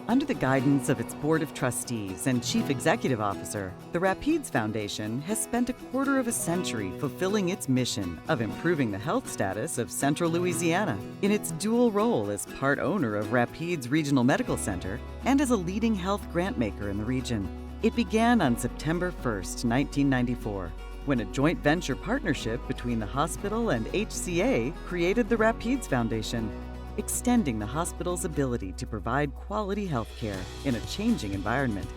Under the guidance of its Board of Trustees and Chief Executive Officer, the Rapides Foundation has spent a quarter of a century fulfilling its mission of improving the health status of Central Louisiana in its dual role as part owner of Rapides Regional Medical Center and as a leading health grant maker in the region. It began on September 1st, 1994, when a joint venture partnership between the hospital and HCA created the Rapides Foundation, extending the hospital's ability to provide quality health care in a changing environment,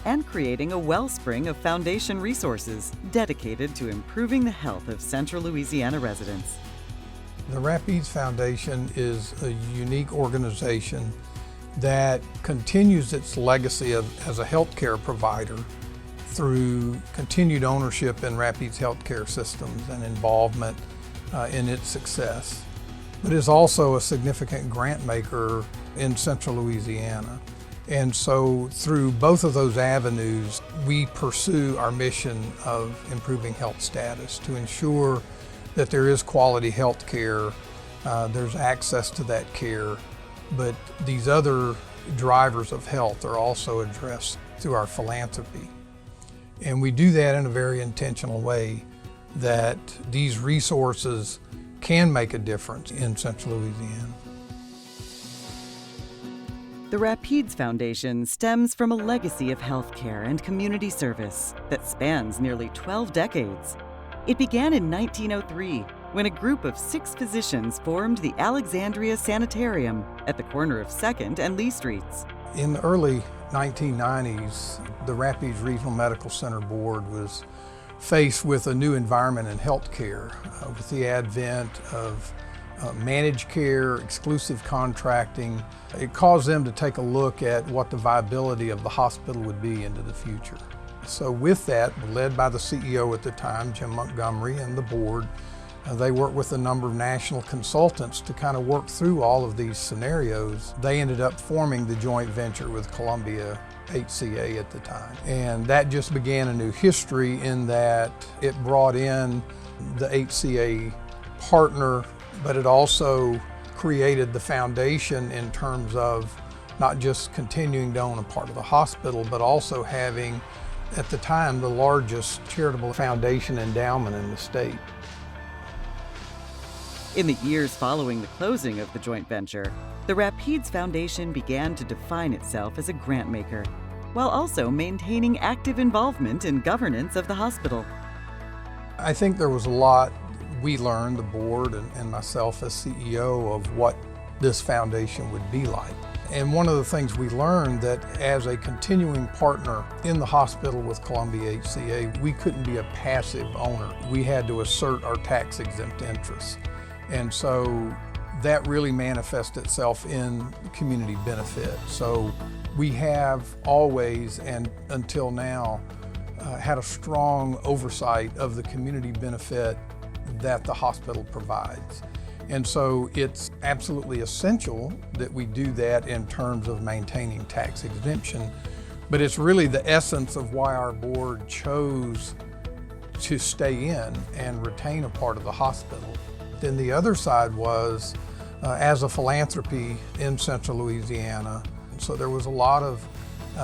and creating a wellspring of foundation resources dedicated to improving the health of Central Louisiana residents. The Rapides Foundation is a unique organization that continues its legacy as a healthcare provider through continued ownership in Rapides healthcare systems and involvement in its success, but is also a significant grant maker in Central Louisiana. And so through both of those avenues, we pursue our mission of improving health status to ensure that there is quality health care, there's access to that care, but these other drivers of health are also addressed through our philanthropy. And we do that in a very intentional way, that these resources can make a difference in Central Louisiana. The Rapides Foundation stems from a legacy of healthcare and community service that spans nearly 12 decades. It began in 1903 when a group of 6 physicians formed the Alexandria Sanitarium at the corner of 2nd and Lee Streets. In the early 1990s, the Rapides Regional Medical Center Board was faced with a new environment in healthcare with the advent of managed care, exclusive contracting. It caused them to take a look at what the viability of the hospital would be into the future. So with that, led by the CEO at the time, Jim Montgomery, and the board, they worked with a number of national consultants to kind of work through all of these scenarios. They ended up forming the joint venture with Columbia HCA at the time. And that just began a new history in that it brought in the HCA partner, but it also created the foundation in terms of not just continuing to own a part of the hospital, but also having, at the time, the largest charitable foundation endowment in the state. In the years following the closing of the joint venture, the Rapides Foundation began to define itself as a grant maker, while also maintaining active involvement in governance of the hospital. I think there was a lot we learned, the board and myself as CEO, of what this foundation would be like. And one of the things we learned, that as a continuing partner in the hospital with Columbia HCA, we couldn't be a passive owner. We had to assert our tax-exempt interests. And so that really manifests itself in community benefit. So we have always, and until now, had a strong oversight of the community benefit that the hospital provides. And so it's absolutely essential that we do that in terms of maintaining tax exemption, but it's really the essence of why our board chose to stay in and retain a part of the hospital. Then the other side was as a philanthropy in Central Louisiana. So there was a lot of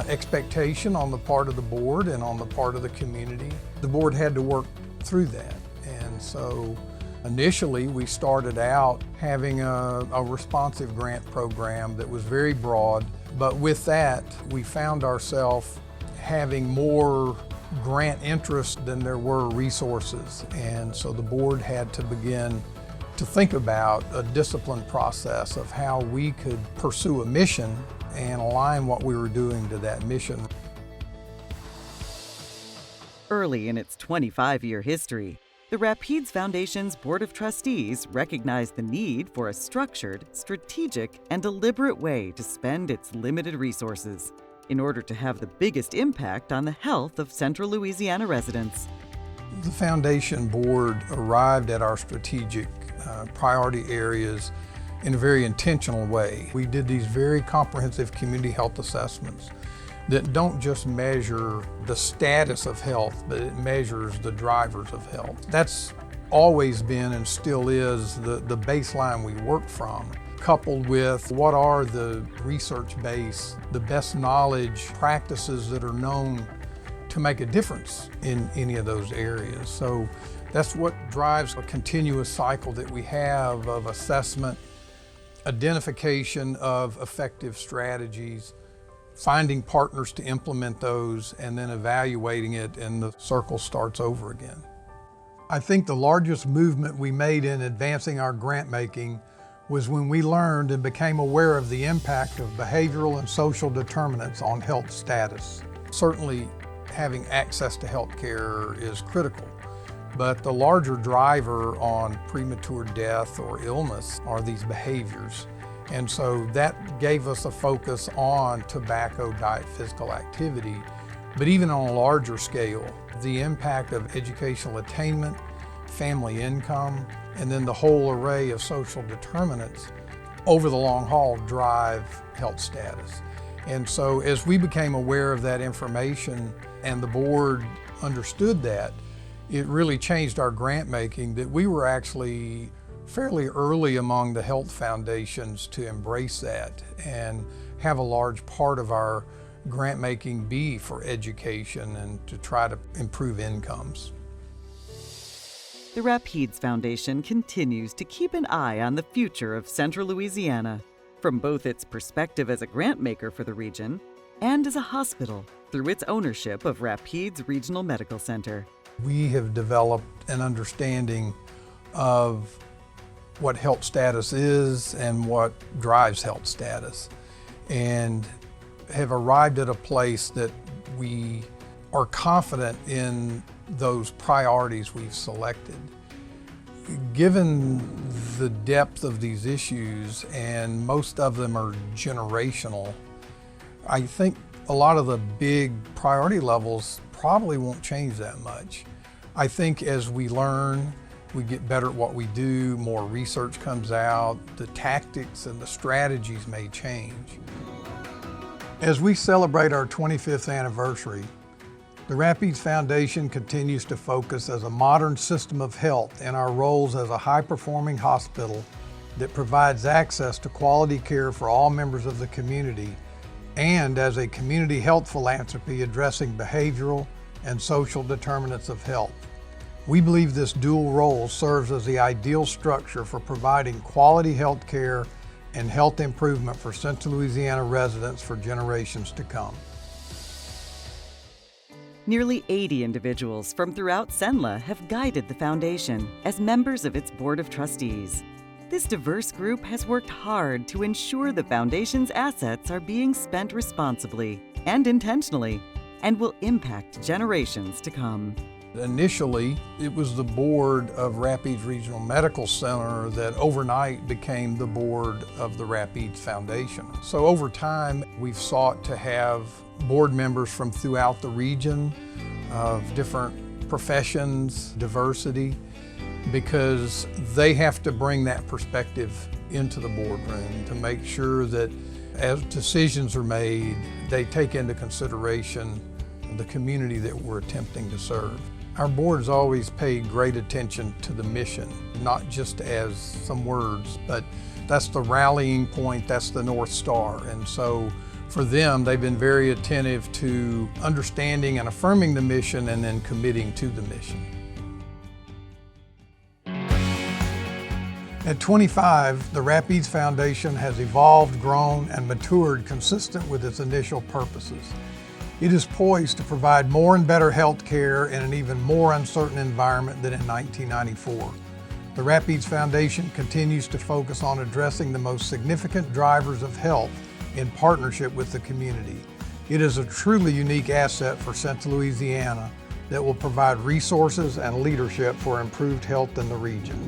expectation on the part of the board and on the part of the community. The board had to work through that. And so initially we started out having a responsive grant program that was very broad, but with that we found ourselves having more grant interest than there were resources. And so the board had to begin to think about a disciplined process of how we could pursue a mission and align what we were doing to that mission. Early in its 25-year history, the Rapides Foundation's Board of Trustees recognized the need for a structured, strategic, and deliberate way to spend its limited resources in order to have the biggest impact on the health of Central Louisiana residents. The Foundation Board arrived at our strategic priority areas in a very intentional way. We did these very comprehensive community health assessments that don't just measure the status of health, but it measures the drivers of health. That's always been and still is the baseline we work from. coupled with what are the research base, the best knowledge practices that are known to make a difference in any of those areas. So that's what drives a continuous cycle that we have of assessment, identification of effective strategies, finding partners to implement those, and then evaluating it, and the circle starts over again. I think the largest movement we made in advancing our grant making was when we learned and became aware of the impact of behavioral and social determinants on health status. Certainly, having access to health care is critical, but the larger driver on premature death or illness are these behaviors. And so that gave us a focus on tobacco, diet, physical activity, but even on a larger scale, the impact of educational attainment, family income, and then the whole array of social determinants over the long haul drive health status. And so as we became aware of that information and the board understood that, it really changed our grant making, that we were actually fairly early among the health foundations to embrace that and have a large part of our grant making be for education and to try to improve incomes. The Rapides Foundation continues to keep an eye on the future of Central Louisiana, from both its perspective as a grant maker for the region and as a hospital through its ownership of Rapides Regional Medical Center. We have developed an understanding of what health status is and what drives health status, and have arrived at a place that we are confident in those priorities we've selected. Given the depth of these issues, and most of them are generational, I think a lot of the big priority levels probably won't change that much. I think as we learn, we get better at what we do, more research comes out, the tactics and the strategies may change. As we celebrate our 25th anniversary, the Rapides Foundation continues to focus as a modern system of health in our roles as a high-performing hospital that provides access to quality care for all members of the community, and as a community health philanthropy addressing behavioral and social determinants of health. We believe this dual role serves as the ideal structure for providing quality health care and health improvement for Central Louisiana residents for generations to come. Nearly 80 individuals from throughout CENLA have guided the foundation as members of its Board of Trustees. This diverse group has worked hard to ensure the foundation's assets are being spent responsibly and intentionally, and will impact generations to come. Initially, it was the board of Rapides Regional Medical Center that overnight became the board of the Rapides Foundation. So over time, we've sought to have board members from throughout the region of different professions, diversity, because they have to bring that perspective into the boardroom to make sure that as decisions are made, they take into consideration the community that we're attempting to serve. Our board has always paid great attention to the mission, not just as some words, but that's the rallying point, that's the North Star. And so for them, they've been very attentive to understanding and affirming the mission and then committing to the mission. At 25, the Rapides Foundation has evolved, grown, and matured consistent with its initial purposes. It is poised to provide more and better health care in an even more uncertain environment than in 1994. The Rapides Foundation continues to focus on addressing the most significant drivers of health in partnership with the community. It is a truly unique asset for Central Louisiana that will provide resources and leadership for improved health in the region.